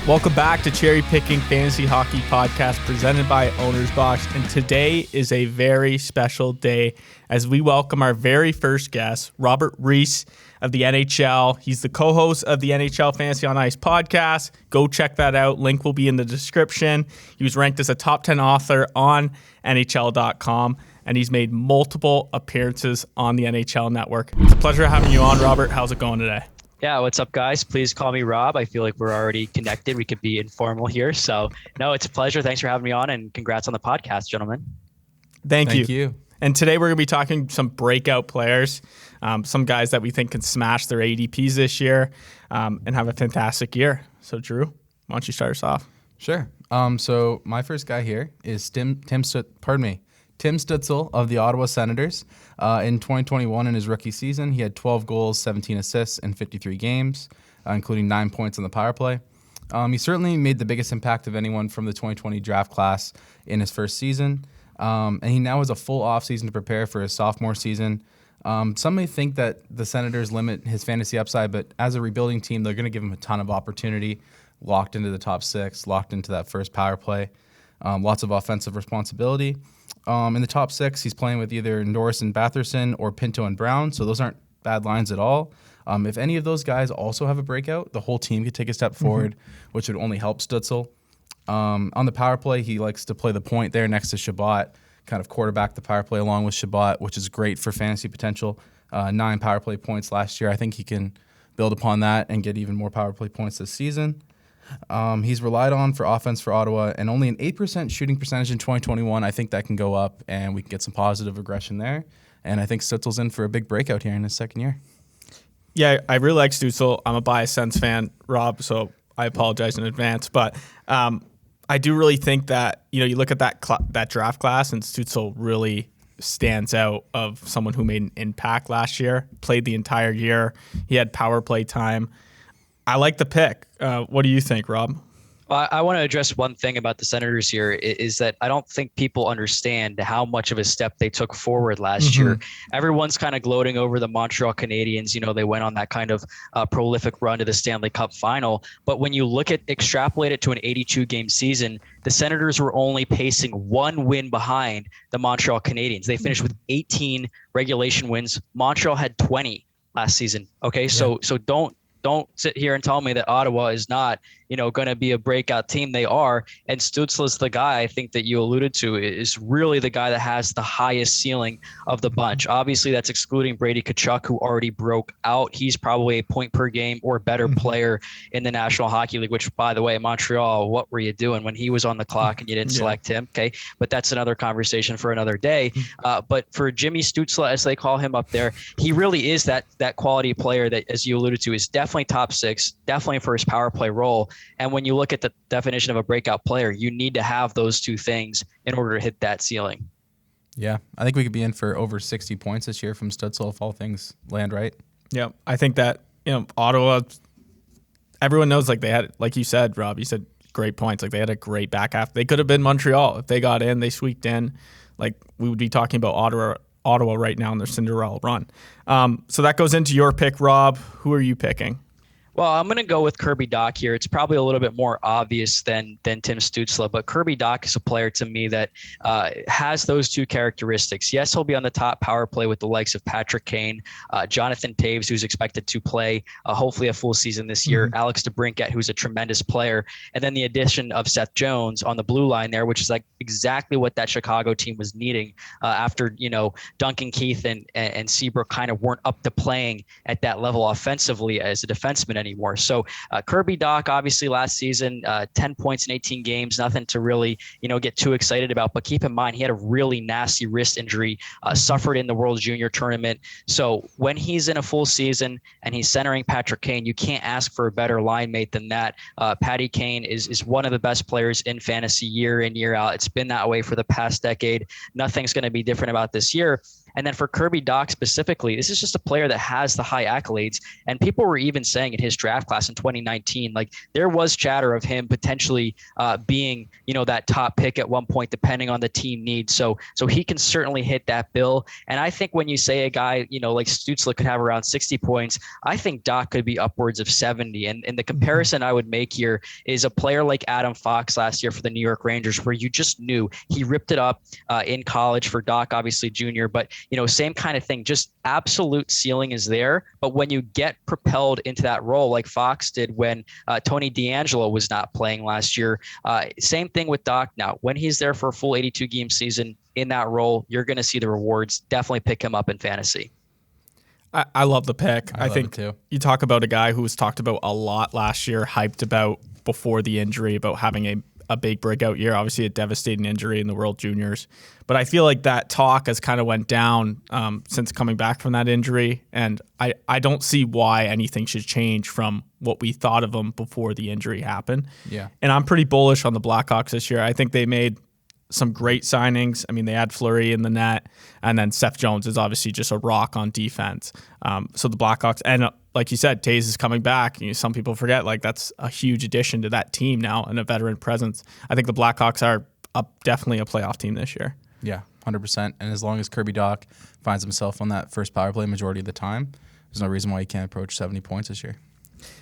Welcome back to Cherry Picking Fantasy Hockey Podcast presented by Owner's Box. And today is a very special day as we welcome our very first guest, Robert Reese of the NHL. He's the co-host of the NHL Fantasy on Ice podcast. Go check that out. Link will be in the description. He was ranked as a top 10 author on NHL.com, and he's made multiple appearances on the NHL Network. It's a pleasure having you on, Robert. How's it going today? Yeah, what's up, guys? Please call me Rob. I feel like we're already connected. We could be informal here. So, no, it's a pleasure. Thanks for having me on, and congrats on the podcast, gentlemen. Thank you. And today we're going to be talking some breakout players, some guys that we think can smash their ADPs this year and have a fantastic year. So, Drew, why don't you start us off? Sure. So my first guy here is Tim Stuzle of the Ottawa Senators. In 2021, in his rookie season, he had 12 goals, 17 assists in 53 games, including 9 points on the power play. He certainly made the biggest impact of anyone from the 2020 draft class in his first season, and he now has a full offseason to prepare for his sophomore season. Some may think that the Senators limit his fantasy upside, but as a rebuilding team, they're going to give him a ton of opportunity, locked into the top six, locked into that first power play, lots of offensive responsibility. In the top six, he's playing with either Norris and Batherson or Pinto and Brown, so those aren't bad lines at all. If any of those guys also have a breakout, the whole team could take a step forward, which would only help Stuzle. On the power play, he likes to play the point there next to Shabbat, kind of quarterback the power play along with Shabbat, which is great for fantasy potential. 9 power play points last year. I think he can build upon that and get even more power play points this season. He's relied on for offense for Ottawa, and only an 8% shooting percentage in 2021. I think that can go up, and we can get some positive regression there. And I think Stuzle's in for a big breakout here in his second year. Yeah, I really like Stuzle. I'm a biased Sens fan, Rob, so I apologize in advance. But I do really think that, you look at that draft class, and Stuzle really stands out of someone who made an impact last year, played the entire year. He had power play time. I like the pick. What do you think, Rob? Well, I want to address one thing about the Senators here is that I don't think people understand how much of a step they took forward last year. Everyone's kind of gloating over the Montreal Canadiens. They went on that kind of prolific run to the Stanley Cup final. But when you extrapolate it to an 82-game season, the Senators were only pacing 1 win behind the Montreal Canadiens. They finished with 18 regulation wins. Montreal had 20 last season. Okay, so don't sit here and tell me that Ottawa is not, going to be a breakout team. They are. And Stuzle is the guy I think that you alluded to is really the guy that has the highest ceiling of the bunch. Obviously, that's excluding Brady Tkachuk, who already broke out. He's probably a point per game or better player in the National Hockey League, which, by the way, Montreal, what were you doing when he was on the clock and you didn't select him? Okay. But that's another conversation for another day. But for Jimmy Stuzle, as they call him up there, he really is that quality player that, as you alluded to, is definitely top six, definitely for his power play role. And when you look at the definition of a breakout player, you need to have those two things in order to hit that ceiling. Yeah, I think we could be in for over 60 points this year from Stuzle if all things land right. Yeah, I think that, Ottawa, everyone knows they had, like you said, Rob, you said great points. They had a great back half. They could have been Montreal. If they got in, they squeaked in. We would be talking about Ottawa right now in their Cinderella run. So that goes into your pick, Rob. Who are you picking? Well, I'm going to go with Kirby Dach here. It's probably a little bit more obvious than Tim Stuzle, but Kirby Dach is a player to me that has those two characteristics. Yes, he'll be on the top power play with the likes of Patrick Kane, Jonathan Toews, who's expected to play hopefully a full season this year, Alex DeBrincat, who's a tremendous player, and then the addition of Seth Jones on the blue line there, which is exactly what that Chicago team was needing after, Duncan Keith and Seabrook kind of weren't up to playing at that level offensively as a defenseman anymore. So Kirby Dach, obviously last season, 10 points in 18 games, nothing to really, get too excited about. But keep in mind, he had a really nasty wrist injury, suffered in the World Junior Tournament. So when he's in a full season and he's centering Patrick Kane, you can't ask for a better line mate than that. Patty Kane is one of the best players in fantasy year in, year out. It's been that way for the past decade. Nothing's going to be different about this year. And then for Kirby Dach specifically, this is just a player that has the high accolades. And people were even saying in his draft class in 2019, like there was chatter of him potentially being, that top pick at one point, depending on the team needs. So he can certainly hit that bill. And I think when you say a guy, like Stuzle could have around 60 points, I think Dach could be upwards of 70. And the comparison I would make here is a player like Adam Fox last year for the New York Rangers, where you just knew he ripped it up in college for Dach, obviously junior, but same kind of thing, just absolute ceiling is there. But when you get propelled into that role like Fox did when Tony DeAngelo was not playing last year, same thing with Dach now. When he's there for a full 82 game season in that role, you're going to see the rewards. Definitely pick him up in fantasy. I love the pick. I think too. You talk about a guy who was talked about a lot last year, hyped about before the injury, about having a big breakout year, obviously a devastating injury in the World Juniors. But I feel like that talk has kind of went down since coming back from that injury. And I don't see why anything should change from what we thought of him before the injury happened. Yeah. And I'm pretty bullish on the Blackhawks this year. I think they made some great signings. I mean, they had Fleury in the net, and then Seth Jones is obviously just a rock on defense. So the Blackhawks, and like you said, Taze is coming back. Some people forget, like that's a huge addition to that team now and a veteran presence. I think the Blackhawks are definitely a playoff team this year. Yeah, 100%. And as long as Kirby Dach finds himself on that first power play majority of the time, there's no reason why he can't approach 70 points this year.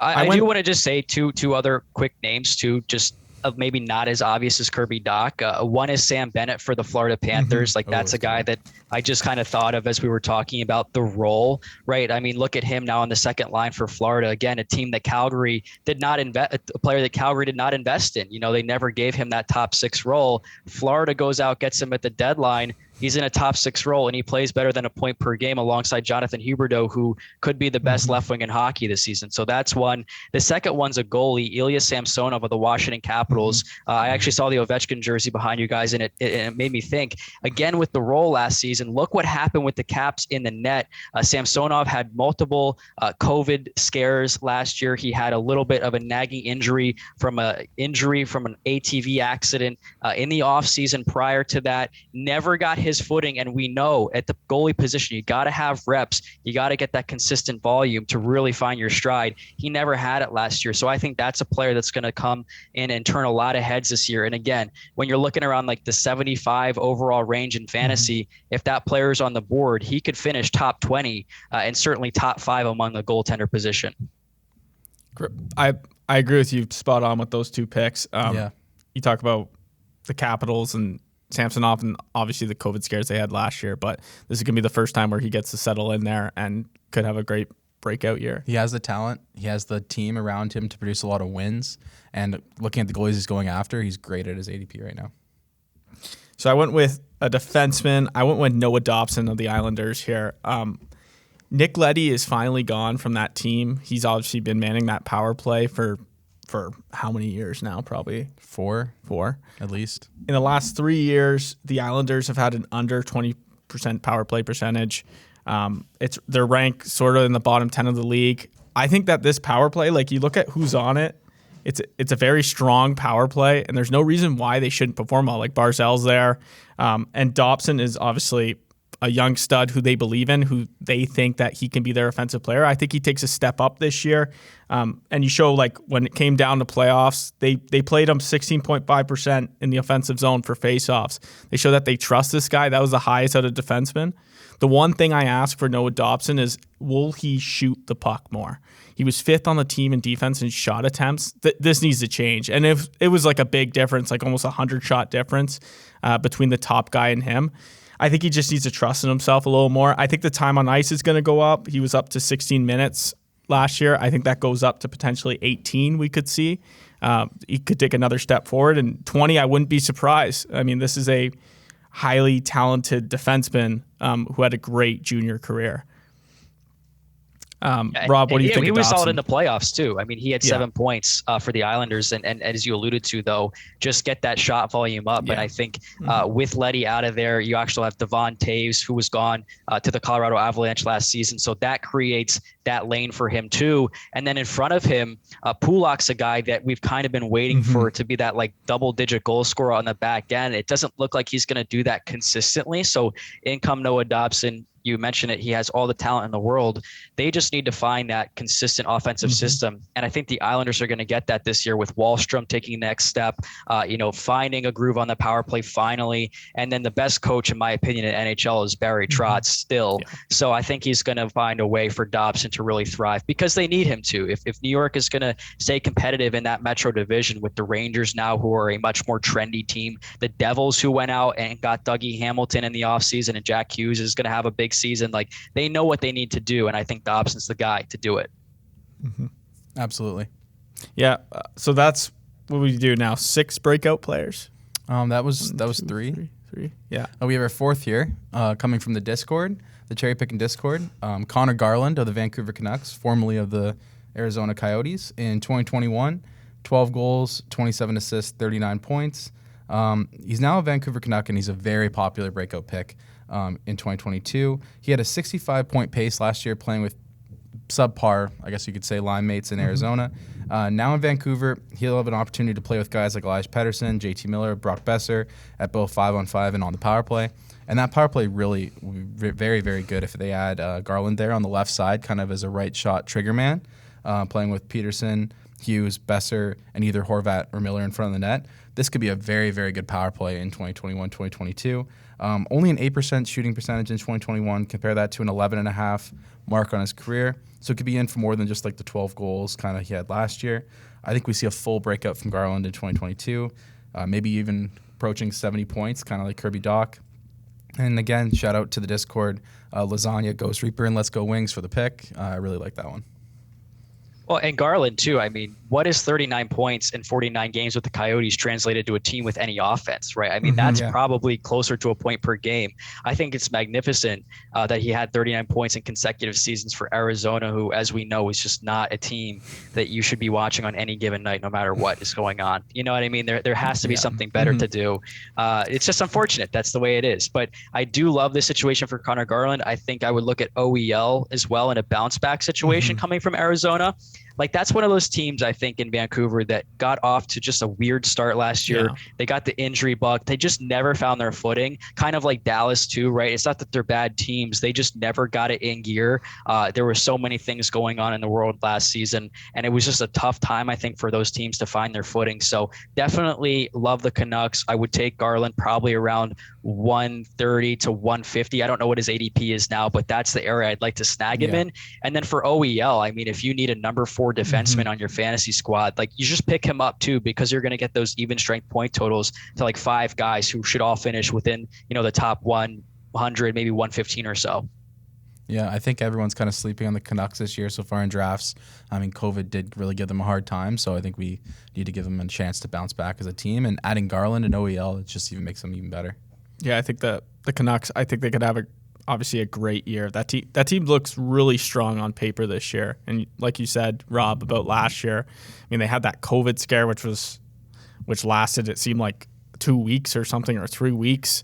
I do want to just say two other quick names too, just maybe not as obvious as Kirby Dach. One is Sam Bennett for the Florida Panthers. Like that's a guy that I just kind of thought of as we were talking about the role, right? I mean, look at him now on the second line for Florida. Again, a team that Calgary did not invest, a player that Calgary did not invest in. They never gave him that top six role. Florida goes out, gets him at the deadline. He's in a top six role, and he plays better than a point per game alongside Jonathan Huberdeau, who could be the best left wing in hockey this season. So that's one. The second one's a goalie, Ilya Samsonov of the Washington Capitals. I actually saw the Ovechkin jersey behind you guys, and it made me think, again, with the role last season, look what happened with the Caps in the net. Samsonov had multiple COVID scares last year. He had a little bit of a nagging injury from an ATV accident in the offseason prior to that. Never got his footing, and we know at the goalie position you got to have reps, you got to get that consistent volume to really find your stride. He never had it last year, so I think that's a player that's going to come in and turn a lot of heads this year. And again, when you're looking around like the 75 overall range in fantasy, if that player is on the board, he could finish top 20 and certainly top 5 among the goaltender position. I agree with you, spot on with those two picks. You talk about the Capitals and Samsonov, and obviously the COVID scares they had last year, but this is going to be the first time where he gets to settle in there and could have a great breakout year. He has the talent. He has the team around him to produce a lot of wins. And looking at the goalies he's going after, he's great at his ADP right now. So I went with a defenseman. I went with Noah Dobson of the Islanders here. Nick Leddy is finally gone from that team. He's obviously been manning that power play for how many years now? Probably four at least. In the last 3 years, the Islanders have had an under 20% power play percentage. They're ranked sort of in the bottom 10 of the league. I think that this power play, like you look at who's on it, it's a very strong power play, and there's no reason why they shouldn't perform well. Like Barzal's there, and Dobson is obviously a young stud who they believe in, who they think that he can be their offensive player. I think he takes a step up this year. And you show, like, when it came down to playoffs, they played him 16.5% in the offensive zone for faceoffs. They show that they trust this guy. That was the highest out of defensemen. The one thing I ask for Noah Dobson is, will he shoot the puck more? He was 5th on the team in defense in shot attempts. This needs to change. And if it was like a big difference, like almost 100-shot difference between the top guy and him, I think he just needs to trust in himself a little more. I think the time on ice is going to go up. He was up to 16 minutes last year. I think that goes up to potentially 18 we could see. He could take another step forward. And 20, I wouldn't be surprised. I mean, this is a highly talented defenseman who had a great junior career. Rob, what do you think? He of was Dobson? solid in the playoffs too. I mean, he had 7 points for the Islanders, and as you alluded to, though, just get that shot volume up. And I think with Leddy out of there, you actually have Devon Taves, who was gone to the Colorado Avalanche last season, so that creates that lane for him too. And then in front of him, Pulak's a guy that we've kind of been waiting for to be that like double-digit goal scorer on the back end. It doesn't look like he's going to do that consistently. So in come Noah Dobson. You mentioned it. He has all the talent in the world. They just need to find that consistent offensive system. And I think the Islanders are going to get that this year with Wahlstrom taking the next step, finding a groove on the power play finally. And then the best coach, in my opinion, in NHL is Barry Trotz still. Yeah. So I think he's going to find a way for Dobson to really thrive because they need him to. If New York is going to stay competitive in that Metro division with the Rangers now, who are a much more trendy team, the Devils, who went out and got Dougie Hamilton in the offseason, and Jack Hughes is going to have a big season. Like, they know what they need to do, and I think Dobson's the guy to do it. Absolutely. Yeah. So that's what we do now. 6 breakout players. That was 3. Yeah. We have our 4th here, coming from the Discord, the Cherry Pickin Discord. Connor Garland of the Vancouver Canucks, formerly of the Arizona Coyotes. In 2021, 12 goals, 27 assists, 39 points. He's now a Vancouver Canuck, and he's a very popular breakout pick. In 2022, he had a 65-point pace last year, playing with subpar, I guess you could say, line mates in Arizona. Now in Vancouver, he'll have an opportunity to play with guys like Elijah Pettersson, JT Miller, Brock Besser at both 5-on-5 and on the power play. And that power play really very, very good if they add Garland there on the left side, kind of as a right shot trigger man, playing with Peterson, Hughes, Besser, and either Horvat or Miller in front of the net. This could be a very, very good power play in 2021, 2022. Only an 8% shooting percentage in 2021. Compare that to an 11.5 mark on his career. So it could be in for more than just like the 12 goals kind of he had last year. I think we see a full breakout from Garland in 2022, maybe even approaching 70 points, kind of like Kirby Dach. And again, shout out to the Discord, Lasagna, Ghost Reaper, and Let's Go Wings for the pick. I really like that one. Well, and Garland, too. I mean, what is 39 points in 49 games with the Coyotes translated to a team with any offense, right? I mean, that's probably closer to a point per game. I think it's magnificent that he had 39 points in consecutive seasons for Arizona, who, as we know, is just not a team that you should be watching on any given night, no matter what is going on. You know what I mean? There has to be something better to do. It's just unfortunate. That's the way it is. But I do love this situation for Connor Garland. I think I would look at OEL as well in a bounce back situation coming from Arizona. Like, that's one of those teams, I think, in Vancouver that got off to just a weird start last year. Yeah. They got the injury bug. They just never found their footing, kind of like Dallas too, right? It's not that they're bad teams. They just never got it in gear. There were so many things going on in the world last season, and it was just a tough time, I think, for those teams to find their footing. So definitely love the Canucks. I would take Garland probably around 130 to 150. I don't know what his ADP is now, but that's the area I'd like to snag him in. And then for OEL, I mean, if you need a number 4 defenseman on your fantasy squad, like, you just pick him up too, because you're going to get those even strength point totals to like 5 guys who should all finish within, the top 100, maybe 115 or so. Yeah, I think everyone's kind of sleeping on the Canucks this year so far in drafts. I mean, COVID did really give them a hard time, so I think we need to give them a chance to bounce back as a team. And adding Garland and OEL, it just even makes them even better. Yeah, I think the Canucks, I think they could have obviously a great year. That team looks really strong on paper this year. And like you said, Rob, about last year, I mean, they had that COVID scare, which lasted, it seemed like 2 weeks or something, or 3 weeks.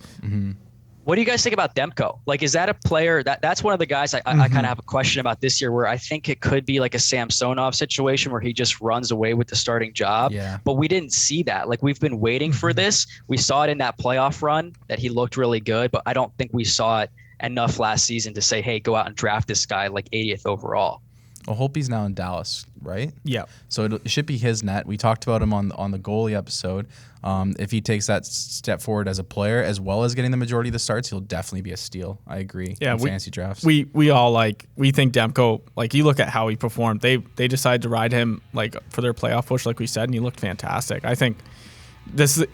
What do you guys think about Demko? Like, is that a player that's one of the guys I kind of have a question about this year, where I think it could be like a Samsonov situation where he just runs away with the starting job. Yeah. But we didn't see that. Like, we've been waiting for this. We saw it in that playoff run that he looked really good, but I don't think we saw it enough last season to say, hey, go out and draft this guy like 80th overall. Well, Holtby's now in Dallas, right? Yeah. So it should be his net. We talked about him on the goalie episode. If he takes that step forward as a player, as well as getting the majority of the starts, he'll definitely be a steal. I agree. Yeah, fantasy drafts. We all we think Demko, like, you look at how he performed. They decided to ride him like for their playoff push, like we said, and he looked fantastic. I think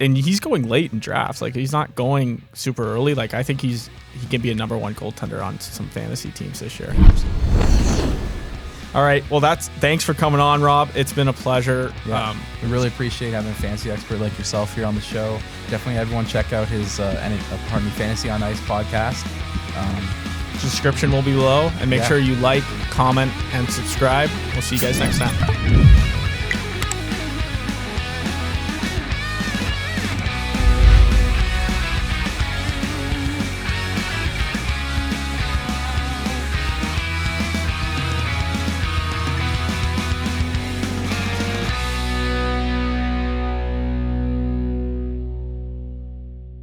and he's going late in drafts. Like, he's not going super early. Like, I think he can be a number 1 goaltender on some fantasy teams this year. All right. Well, thanks for coming on, Rob. It's been a pleasure. Yeah. We really appreciate having a fantasy expert like yourself here on the show. Definitely everyone check out his Fantasy on Ice podcast. Description will be below. And make Yeah. sure you like, comment, and subscribe. We'll see you guys next time.